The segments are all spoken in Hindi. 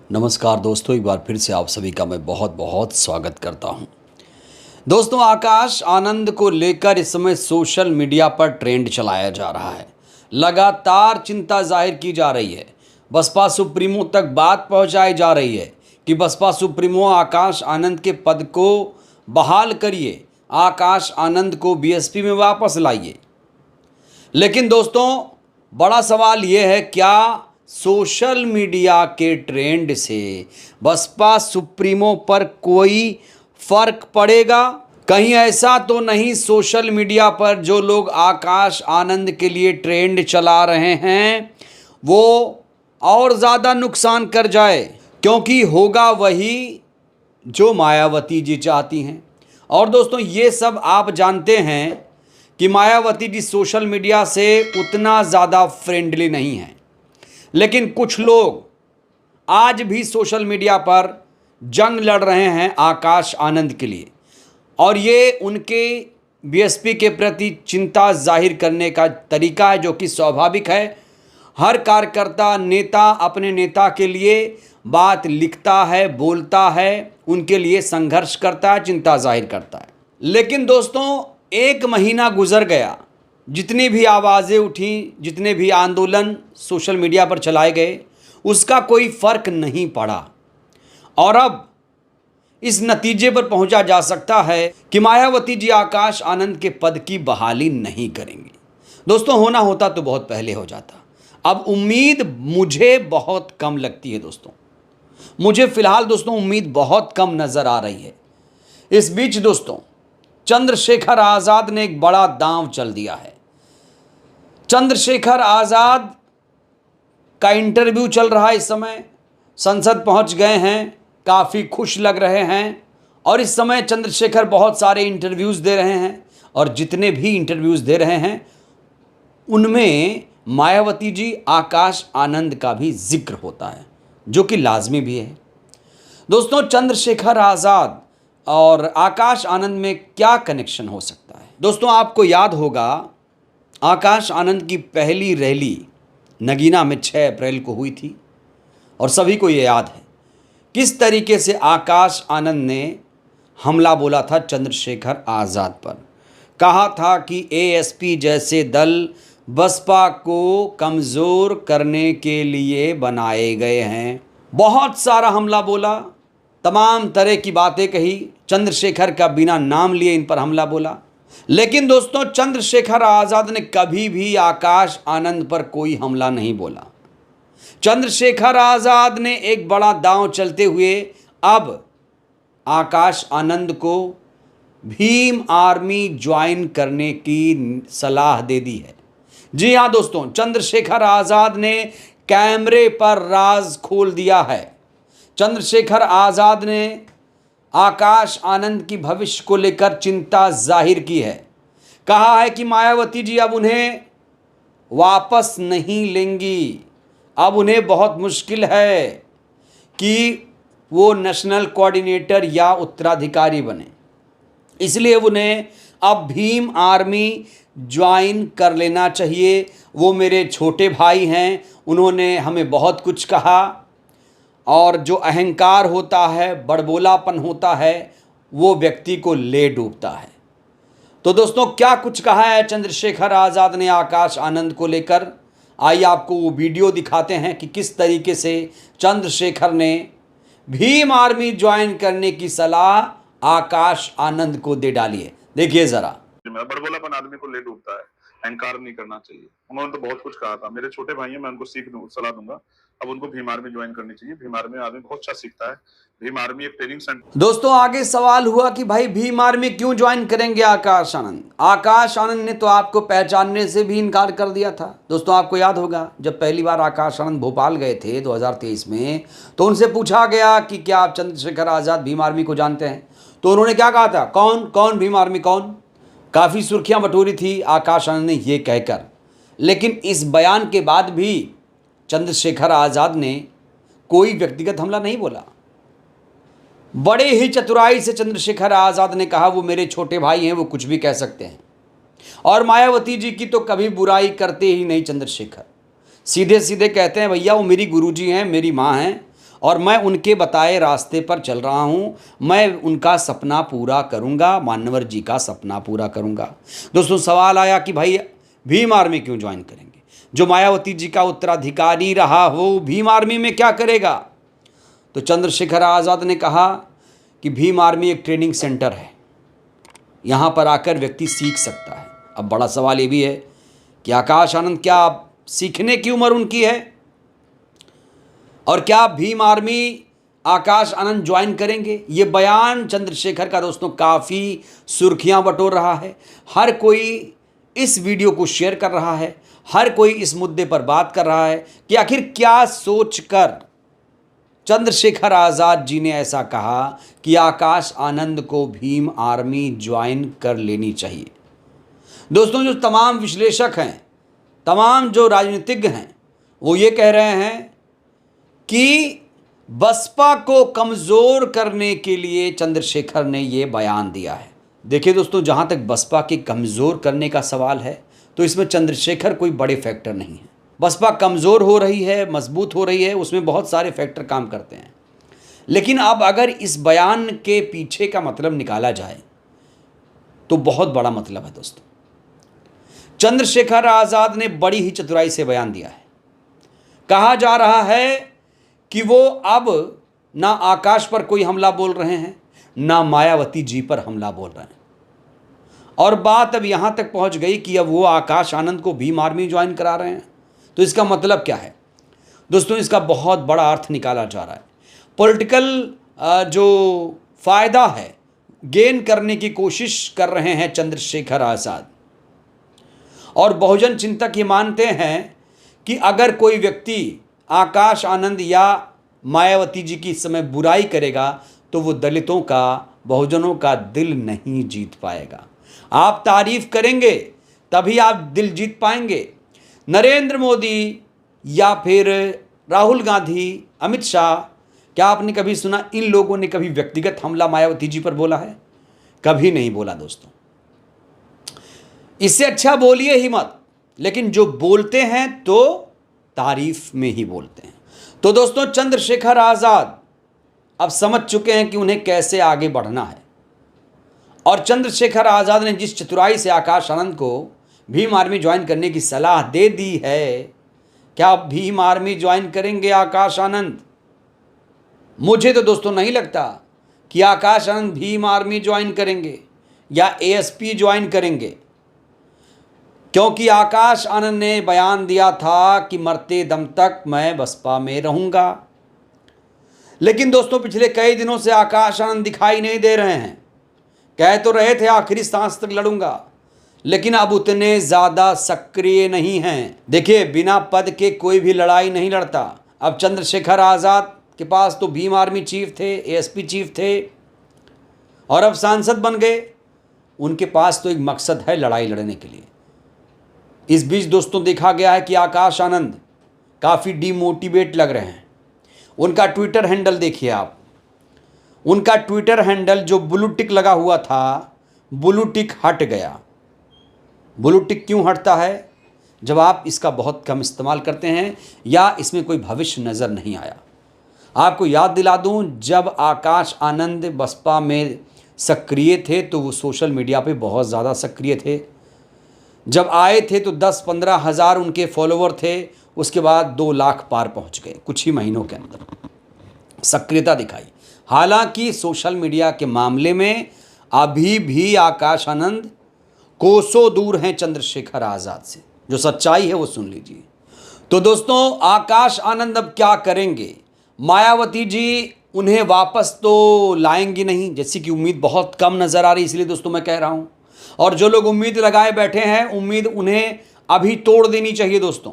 नमस्कार दोस्तों, एक बार फिर से आप सभी का मैं बहुत बहुत स्वागत करता हूं। दोस्तों, आकाश आनंद को लेकर इस समय सोशल मीडिया पर ट्रेंड चलाया जा रहा है। लगातार चिंता जाहिर की जा रही है। बसपा सुप्रीमो तक बात पहुंचाई जा रही है कि बसपा सुप्रीमो आकाश आनंद के पद को बहाल करिए, आकाश आनंद को बीएसपी में वापस लाइए। लेकिन दोस्तों, बड़ा सवाल यह है, क्या सोशल मीडिया के ट्रेंड से बसपा सुप्रीमो पर कोई फर्क पड़ेगा? कहीं ऐसा तो नहीं सोशल मीडिया पर जो लोग आकाश आनंद के लिए ट्रेंड चला रहे हैं वो और ज़्यादा नुकसान कर जाए? क्योंकि होगा वही जो मायावती जी चाहती हैं। और दोस्तों, ये सब आप जानते हैं कि मायावती जी सोशल मीडिया से उतना ज़्यादा फ्रेंडली नहीं है, लेकिन कुछ लोग आज भी सोशल मीडिया पर जंग लड़ रहे हैं आकाश आनंद के लिए, और ये उनके बीएसपी के प्रति चिंता जाहिर करने का तरीका है, जो कि स्वाभाविक है। हर कार्यकर्ता नेता अपने नेता के लिए बात लिखता है, बोलता है, उनके लिए संघर्ष करता है, चिंता जाहिर करता है। लेकिन दोस्तों, एक महीना गुजर गया, जितनी भी आवाज़ें उठी, जितने भी आंदोलन सोशल मीडिया पर चलाए गए, उसका कोई फ़र्क नहीं पड़ा। और अब इस नतीजे पर पहुंचा जा सकता है कि मायावती जी आकाश आनंद के पद की बहाली नहीं करेंगी। दोस्तों, होना होता तो बहुत पहले हो जाता। अब उम्मीद मुझे बहुत कम लगती है दोस्तों। मुझे फ़िलहाल दोस्तों उम्मीद बहुत कम नज़र आ रही है। इस बीच दोस्तों, चंद्रशेखर आज़ाद ने एक बड़ा दांव चल दिया है। चंद्रशेखर आज़ाद का इंटरव्यू चल रहा है इस समय। संसद पहुंच गए हैं, काफ़ी खुश लग रहे हैं, और इस समय चंद्रशेखर बहुत सारे इंटरव्यूज़ दे रहे हैं, और जितने भी इंटरव्यूज़ दे रहे हैं उनमें मायावती जी आकाश आनंद का भी जिक्र होता है, जो कि लाजमी भी है। दोस्तों, चंद्रशेखर आज़ाद और आकाश आनंद में क्या कनेक्शन हो सकता है? दोस्तों, आपको याद होगा आकाश आनंद की पहली रैली नगीना में 6 अप्रैल को हुई थी, और सभी को ये याद है किस तरीके से आकाश आनंद ने हमला बोला था चंद्रशेखर आज़ाद पर। कहा था कि एएसपी जैसे दल बसपा को कमज़ोर करने के लिए बनाए गए हैं। बहुत सारा हमला बोला, तमाम तरह की बातें कही, चंद्रशेखर का बिना नाम लिए इन पर हमला बोला। लेकिन दोस्तों, चंद्रशेखर आज़ाद ने कभी भी आकाश आनंद पर कोई हमला नहीं बोला। चंद्रशेखर आज़ाद ने एक बड़ा दांव चलते हुए अब आकाश आनंद को भीम आर्मी ज्वाइन करने की सलाह दे दी है। जी हाँ दोस्तों, चंद्रशेखर आज़ाद ने कैमरे पर राज खोल दिया है। चंद्रशेखर आज़ाद ने आकाश आनंद की भविष्य को लेकर चिंता जाहिर की है। कहा है कि मायावती जी अब उन्हें वापस नहीं लेंगी। अब उन्हें बहुत मुश्किल है कि वो नेशनल कोऑर्डिनेटर या उत्तराधिकारी बने, इसलिए उन्हें अब भीम आर्मी ज्वाइन कर लेना चाहिए। वो मेरे छोटे भाई हैं, उन्होंने हमें बहुत कुछ कहा, और जो अहंकार होता है, बड़बोलापन होता है, वो व्यक्ति को ले डूबता है। तो दोस्तों, क्या कुछ कहा है चंद्रशेखर आज़ाद ने आकाश आनंद को लेकर? आइए आपको वो वीडियो दिखाते हैं कि किस तरीके से चंद्रशेखर ने भीम आर्मी ज्वाइन करने की सलाह आकाश आनंद को दे डाली है। देखिए ज़रा। बड़बोलापन आदमी को ले डूबता है, अहंकार नहीं करना चाहिए। उन्होंने तो बहुत कुछ कहा था। मेरे छोटे भाई हैं, मैं उनको सलाह दूंगा। अब उनको भीम आर्मी ज्वाइन करनी चाहिए। भीम आर्मी आदमी बहुत अच्छा सीखता है। भीम आर्मी एक ट्रेनिंग सेंटर। दोस्तों, आगे सवाल हुआ कि भाई भीम आर्मी क्यों ज्वाइन करेंगे आकाश आनंद? आकाश आनंद ने तो आपको पहचानने से भी इनकार कर दिया था। दोस्तों, आपको याद होगा जब पहली बार आकाश आनंद भोपाल गए थे 2023 में, तो उनसे पूछा गया कि क्या आप चंद्रशेखर आज़ाद भीम आर्मी को जानते हैं? तो उन्होंने क्या कहा था? कौन कौन भीम आर्मी कौन? काफ़ी सुर्खियां बटोरी थी आकाश आनंद ने ये कहकर। लेकिन इस बयान के बाद भी चंद्रशेखर आज़ाद ने कोई व्यक्तिगत हमला नहीं बोला। बड़े ही चतुराई से चंद्रशेखर आज़ाद ने कहा वो मेरे छोटे भाई हैं, वो कुछ भी कह सकते हैं। और मायावती जी की तो कभी बुराई करते ही नहीं चंद्रशेखर। सीधे सीधे कहते हैं भैया वो मेरी गुरुजी हैं, मेरी माँ हैं, और मैं उनके बताए रास्ते पर चल रहा हूँ। मैं उनका सपना पूरा करूँगा, मान्यवर जी का सपना पूरा करूँगा। दोस्तों सवाल आया कि भाई भीम आर्मी क्यों ज्वाइन करेंगे? जो मायावती जी का उत्तराधिकारी रहा हो भीम आर्मी में क्या करेगा? तो चंद्रशेखर आज़ाद ने कहा कि भीम आर्मी एक ट्रेनिंग सेंटर है, यहाँ पर आकर व्यक्ति सीख सकता है। अब बड़ा सवाल ये भी है कि आकाश आनंद क्या सीखने की उम्र उनकी है? और क्या भीम आर्मी आकाश आनंद ज्वाइन करेंगे? ये बयान चंद्रशेखर का दोस्तों काफ़ी सुर्खियां बटोर रहा है। हर कोई इस वीडियो को शेयर कर रहा है, हर कोई इस मुद्दे पर बात कर रहा है कि आखिर क्या सोचकर चंद्रशेखर आज़ाद जी ने ऐसा कहा कि आकाश आनंद को भीम आर्मी ज्वाइन कर लेनी चाहिए। दोस्तों जो तमाम विश्लेषक हैं, तमाम जो राजनीतिज्ञ हैं, वो ये कह रहे हैं कि बसपा को कमज़ोर करने के लिए चंद्रशेखर ने ये बयान दिया है। देखिए दोस्तों, जहाँ तक बसपा के कमज़ोर करने का सवाल है तो इसमें चंद्रशेखर कोई बड़े फैक्टर नहीं है। बसपा कमज़ोर हो रही है, मजबूत हो रही है, उसमें बहुत सारे फैक्टर काम करते हैं। लेकिन अब अगर इस बयान के पीछे का मतलब निकाला जाए तो बहुत बड़ा मतलब है दोस्तों। चंद्रशेखर आज़ाद ने बड़ी ही चतुराई से बयान दिया है। कहा जा रहा है कि वो अब ना आकाश पर कोई हमला बोल रहे हैं, ना मायावती जी पर हमला बोल रहे हैं। और बात अब यहाँ तक पहुँच गई कि अब वो आकाश आनंद को भीम आर्मी ज्वाइन करा रहे हैं। तो इसका मतलब क्या है दोस्तों? इसका बहुत बड़ा अर्थ निकाला जा रहा है। पॉलिटिकल जो फ़ायदा है गेन करने की कोशिश कर रहे हैं चंद्रशेखर आज़ाद। और बहुजन चिंतक ये मानते हैं कि अगर कोई व्यक्ति आकाश आनंद या मायावती जी की इस समय बुराई करेगा तो वो दलितों का, बहुजनों का दिल नहीं जीत पाएगा। आप तारीफ करेंगे तभी आप दिल जीत पाएंगे। नरेंद्र मोदी या फिर राहुल गांधी, अमित शाह, क्या आपने कभी सुना इन लोगों ने कभी व्यक्तिगत हमला मायावती जी पर बोला है? कभी नहीं बोला दोस्तों। इससे अच्छा बोलिए ही मत, लेकिन जो बोलते हैं तो तारीफ में ही बोलते हैं। तो दोस्तों चंद्रशेखर आज़ाद अब समझ चुके हैं कि उन्हें कैसे आगे बढ़ना है। और चंद्रशेखर आज़ाद ने जिस चतुराई से आकाश आनंद को भीम आर्मी ज्वाइन करने की सलाह दे दी है, क्या भीम आर्मी ज्वाइन करेंगे आकाश आनंद? मुझे तो दोस्तों नहीं लगता कि आकाश आनंद भीम आर्मी ज्वाइन करेंगे या एएसपी ज्वाइन करेंगे, क्योंकि आकाश आनंद ने बयान दिया था कि मरते दम तक मैं बसपा में रहूंगा। लेकिन दोस्तों पिछले कई दिनों से आकाश आनंद दिखाई नहीं दे रहे हैं। कह तो रहे थे आखिरी सांस तक लड़ूंगा, लेकिन अब उतने ज़्यादा सक्रिय नहीं हैं। देखिए, बिना पद के कोई भी लड़ाई नहीं लड़ता। अब चंद्रशेखर आज़ाद के पास तो भीम आर्मी चीफ थे, एएसपी चीफ थे, और अब सांसद बन गए। उनके पास तो एक मकसद है लड़ाई लड़ने के लिए। इस बीच दोस्तों देखा गया है कि आकाश आनंद काफ़ी डिमोटिवेट लग रहे हैं। उनका ट्विटर हैंडल देखिए आप। उनका ट्विटर हैंडल जो ब्लू टिक लगा हुआ था, ब्लू टिक हट गया। ब्लू टिक क्यों हटता है? जब आप इसका बहुत कम इस्तेमाल करते हैं या इसमें कोई भविष्य नज़र नहीं आया। आपको याद दिला दूं, जब आकाश आनंद बसपा में सक्रिय थे तो वो सोशल मीडिया पे बहुत ज़्यादा सक्रिय थे। जब आए थे तो 10-15 हज़ार उनके फॉलोवर थे, उसके बाद 2 लाख पार पहुंच गए कुछ ही महीनों के अंदर। सक्रियता दिखाई। हालांकि सोशल मीडिया के मामले में अभी भी आकाश आनंद कोसों दूर हैं चंद्रशेखर आज़ाद से। जो सच्चाई है वो सुन लीजिए। तो दोस्तों आकाश आनंद अब क्या करेंगे? मायावती जी उन्हें वापस तो लाएंगी नहीं, जैसी कि उम्मीद बहुत कम नज़र आ रही, इसलिए दोस्तों मैं कह रहा हूँ। और जो लोग उम्मीद लगाए बैठे हैं, उम्मीद उन्हें अभी तोड़ देनी चाहिए दोस्तों।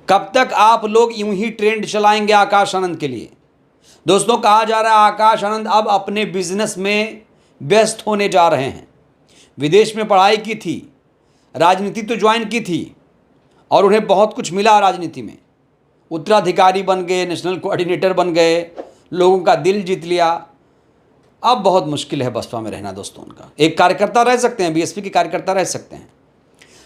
कब तक आप लोग यूं ही ट्रेंड चलाएंगे आकाश आनंद के लिए? दोस्तों कहा जा रहा है आकाश आनंद अब अपने बिजनेस में व्यस्त होने जा रहे हैं। विदेश में पढ़ाई की थी, राजनीति तो ज्वाइन की थी और उन्हें बहुत कुछ मिला राजनीति में। उत्तराधिकारी बन गए, नेशनल कोऑर्डिनेटर बन गए, लोगों का दिल जीत लिया। अब बहुत मुश्किल है बसपा में रहना दोस्तों उनका। एक कार्यकर्ता रह सकते हैं, बीएसपी के कार्यकर्ता रह सकते हैं,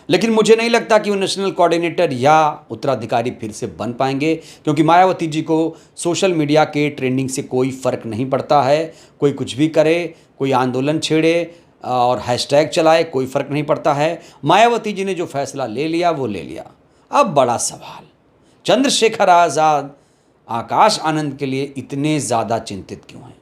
लेकिन मुझे नहीं लगता कि वो नेशनल कोऑर्डिनेटर या उत्तराधिकारी फिर से बन पाएंगे, क्योंकि मायावती जी को सोशल मीडिया के ट्रेंडिंग से कोई फ़र्क नहीं पड़ता है। कोई कुछ भी करे, कोई आंदोलन छेड़े और हैशटैग चलाए, कोई फ़र्क नहीं पड़ता है। मायावती जी ने जो फैसला ले लिया वो ले लिया। अब बड़ा सवाल, चंद्रशेखर आज़ाद आकाश आनंद के लिए इतने ज़्यादा चिंतित क्यों हैं?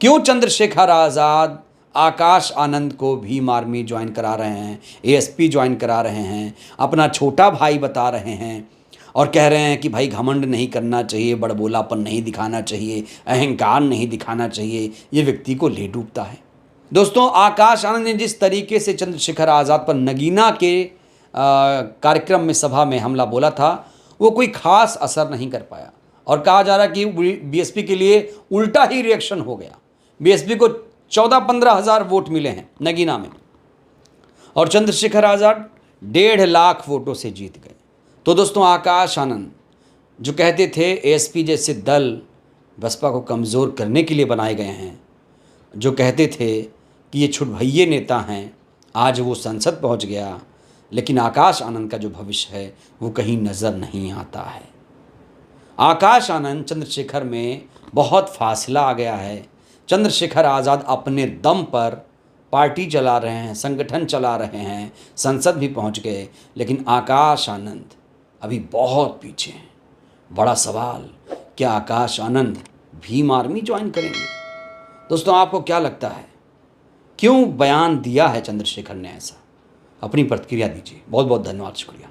क्यों चंद्रशेखर आज़ाद आकाश आनंद को भीम आर्मी ज्वाइन करा रहे हैं, एएसपी ज्वाइन करा रहे हैं, अपना छोटा भाई बता रहे हैं और कह रहे हैं कि भाई घमंड नहीं करना चाहिए, बड़बोलापन नहीं दिखाना चाहिए, अहंकार नहीं दिखाना चाहिए, ये व्यक्ति को ले डूबता है। दोस्तों, आकाश आनंद ने जिस तरीके से चंद्रशेखर आज़ाद पर नगीना के कार्यक्रम में, सभा में हमला बोला था, वो कोई ख़ास असर नहीं कर पाया और कहा जा रहा है कि बीएसपी के लिए उल्टा ही रिएक्शन हो गया। बीएसपी को 14-15 हज़ार वोट मिले हैं नगीना में और चंद्रशेखर आज़ाद 1.5 लाख वोटों से जीत गए। तो दोस्तों, आकाश आनंद जो कहते थे एएसपी जैसे दल बसपा को कमज़ोर करने के लिए बनाए गए हैं, जो कहते थे कि ये छुटभइये नेता हैं, आज वो संसद पहुंच गया, लेकिन आकाश आनंद का जो भविष्य है वो कहीं नज़र नहीं आता है। आकाश आनंद चंद्रशेखर में बहुत फासला आ गया है। चंद्रशेखर आज़ाद अपने दम पर पार्टी चला रहे हैं, संगठन चला रहे हैं, संसद भी पहुंच गए, लेकिन आकाश आनंद अभी बहुत पीछे हैं। बड़ा सवाल, क्या आकाश आनंद भीम आर्मी ज्वाइन करेंगे? दोस्तों, आपको क्या लगता है, क्यों बयान दिया है चंद्रशेखर ने ऐसा? अपनी प्रतिक्रिया दीजिए। बहुत बहुत धन्यवाद, शुक्रिया।